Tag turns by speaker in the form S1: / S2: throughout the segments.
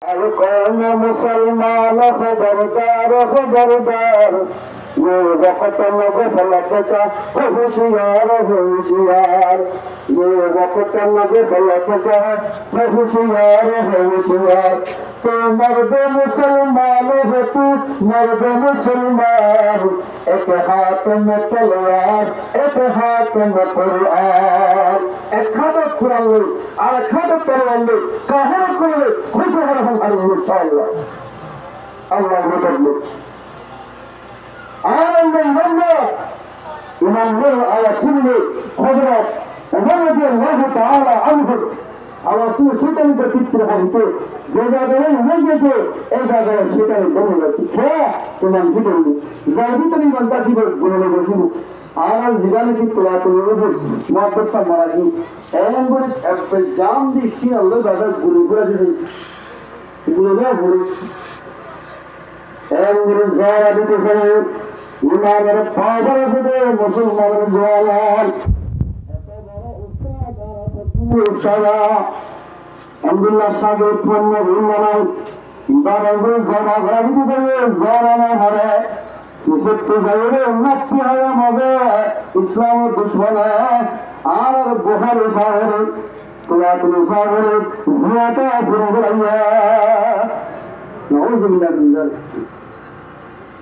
S1: कौन मुसलमान खबरदार खबरदार ये वक्त में गफलत का होशियार होशियार ये वक्त में गफलत का होशियार होशियार तो मर्द मुसलमान हो तू मर्द मुसलमान एक हाथ में तलवार एक हाथ में कुरान एक हाथ कुरान ले और एक हाथ तलवार ले कहाँ करे खुश हो रहा हूँ इंशाअल्लाह अल्लाह मदद آمن الله إمام الله على سنة قدرة ورضي الله تعالى عنه على سنة شيطان تكتر حمته جزاء نجده إذا كان شيطان بني كيا إمام جدني زادي تري بنتا كي بني بسيمو آنا زبانة كي طلعت له ما بس سامراجي أيام بره أبجام ديشين الله بعد غلوبرا جدي غلوبرا غلو أيام بره زارا بيتزاي ইমানের পাওয়ার দিবে মুসলমানের জওয়ান এত বড় উস্তাদ আলহামদুলিল্লাহ সাগর পণ্য ইমানাই বারবার জানা ঘর দিবে জানা হারে সত্য জায়গায় উন্নতি হয় হবে ইসলামের দুশমন আর বুখারী শহরে কুরাতুল শহরে জিয়াতা বুরুলাইয়া নাউযুবিল্লাহ মিন যালিক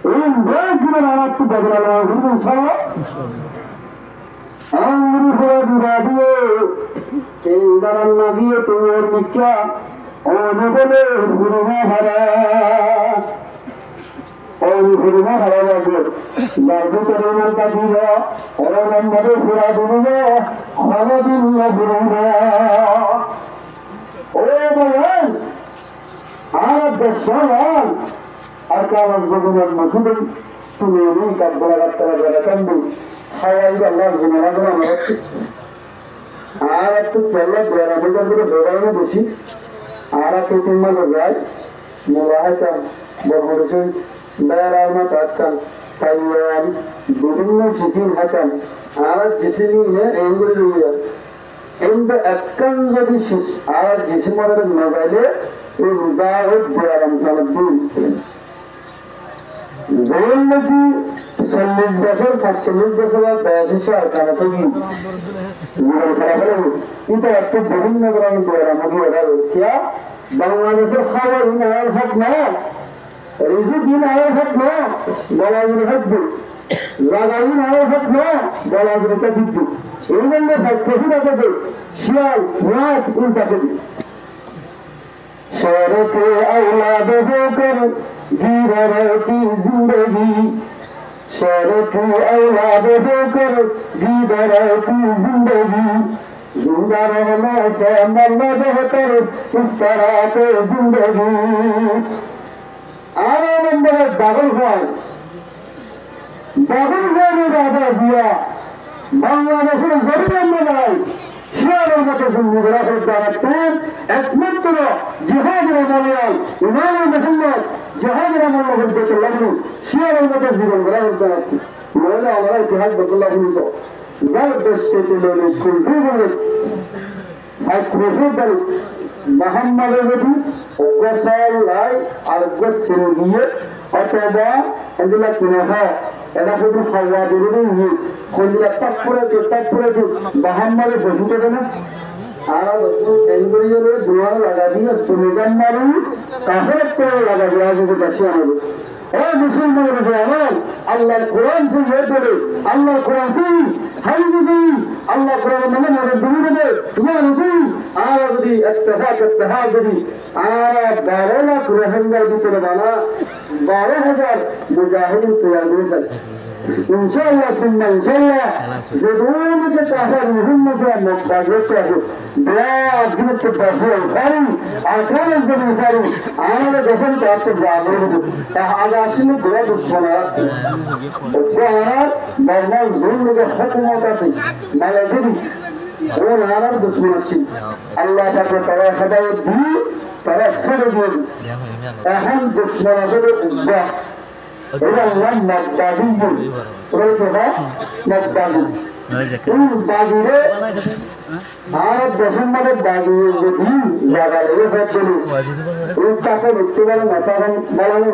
S1: إن باكر على التبادل العظيم إن شاء الله أمر فرد راديو إن در النبي تور مكة ونبل فرما هرا فرما هرا راديو بعد ترينا الكثيرة ونبل فراد راديو خرج النبرنا بيان على الدشان أركان الزمن المسلم تميني كبرى كتر كندو حياة الله زمنا زمنا مرت عارف تكلا برا بيجا برا برا بشي عارف تكلم الرجال مواهكا بحرسين دارا ما تأكل تيار بدون شيء هكذا عارف جسمي है एंगुलरिया इंद अक्कन जब शिश عارف जिसम वाले मजाले ये रुदावत बड़ा रमजान زولتي سلم بشر فسلم بشر باشا كان تجي يقول كلامه إنت أكتب بدين نقرأ من دورة مودي ولا كيا بانغلاديش خاوة هنا الحق ما رزق هنا الحق ما بلاد الحق زاغين الحق ما بلاد الحق إذا اللي بتفهم هذا شيال واحد إنت كذي शरत औलाद होकर जी रहती जिंदगी शरत औलाद होकर जी रहती जिंदगी जिंदा रहना से मरना बेहतर इस तरह के जिंदगी आने नंबर पागल ने दादा दिया बांग्लादेश में जरूर मिलाई শিয়ারের মতো জিন্দিগি রাখতেন একমাত্র জিহাদের আমলাল ইমাম মুহাম্মদ জিহাদের আমল করতে লাগলো শিয়ারের মতো জীবন গড়া করতে লাগলো নইলে আমরা জিহাদ বদলা হইতো যার দেশে চলে স্কুল দিয়ে ভাই প্রফেসর মুহাম্মদের নবী ওকসালাই আরগসিয়ে অথবা এগুলা কিনা এরা শুধু খাওয়া বেরোবে খলিয়া তাপরে বাহাম্মারে বসিতে দেবে আর এনগরিয়ে দুয়ার লাগা দিয়ে সুনিগান মারু কাফের করে লাগা দিয়ে আজকে বসে আমাদের ও মুসলমানের জামান আল্লাহর কোরআন সে বলে আল্লাহর কোরআন সে হাইজি দিই আল্লাহ কোরআন মানে মনে দিয়ে দেবে ইয়া রাসূল আর যদি ইত্তেফাক যদি আর 12 লাখ রোহিঙ্গার ভিতরে বানা 12000 মুজাহিদিন তৈরি করেছেন इंशाअल्लाह सुन्ना इंशाअल्लाह जरूर के ताहर मुहम्मद से मुताबिक है ब्याह दिन के बाहर सारी आखिर जब सारी आने दफन का तो जागरूक है आगाशी में बड़ा दुश्मन है और बरना जुल्म के हुक्म होता है मलजरी वो नाराज दुश्मन है अल्लाह का तरह हदायत दी तरह से दी अहम दुश्मन है إذا لم نبتدئ رجل نبتدئ এই বাগিরে ভারত দেশের মধ্যে বাগিয়ে যদি লাগালে এই তাকে দেখতে পারে না তখন বলানো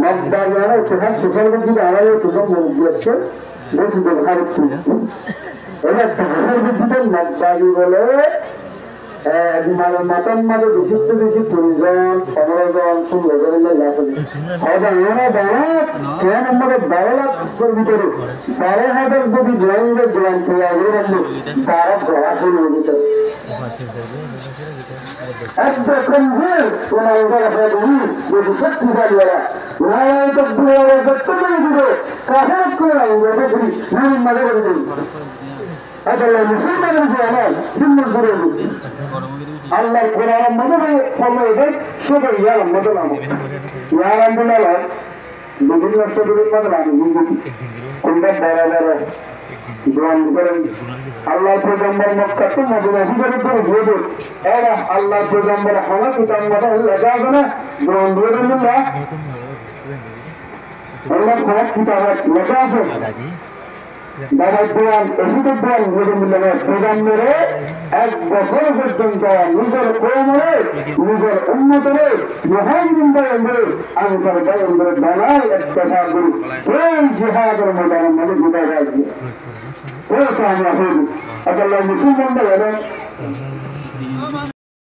S1: মগবাজারে সেখানে সোশ্যাল মিডিয়া আড়ালে প্রথম মন্ত্রী আসছে বেশি ব্যবহার এটা দেশের ভিত্তিতে মগবাজি বলে মাতার মাঝে বেশি বেশি 20 জন 15 জন 16 জনের লেখা হয়তো আমরা কেন আমাদের 12 লাখের ভিতরে 12,000 যদি জয়েন্টের জয়েন্ট তৈরি রাখলে তারা প্রভাবশীল হয়ে যেত একদম ওনার কাছে যদি শক্তিশালী ওরা ওনারা তো ব্যক্ত করে দিল কাঠার করে নামের মাঝে করে দিল আল্লাহ মুসলমানের উপর আমার দিন করে আল্লাহর কোরআন মনে ফলো এদের সেটা ইয়ালাম মতো নাম ইয়ালাম বলে বিভিন্ন শরীরের মতো নাম কোনটা বড় বড় গ্রহণ করেন আল্লাহর পয়গম্বর মক্কা তো মদিনা হিজরত করে দিয়ে দেন এরা আল্লাহর পয়গম্বর হওয়া কিতাব মতো লেখা আছে না গ্রহণ দিয়ে দেন না আল্লাহর কোরআন কিতাব লেখা আছে বাবার দোয়ান ওষুধের দোয়ান প্রজন্মের 1 বছর পর্যন্ত নিজের কৌমরে নিজের উন্নতরে মহানবরে আনসার বায়ন্দ্রের বানায় একটা সাহায্য এই জিহাদের ময়দানের মধ্যে ঢুকে যাচ্ছে আমরা হইব আল্লাহ মুসলমানরা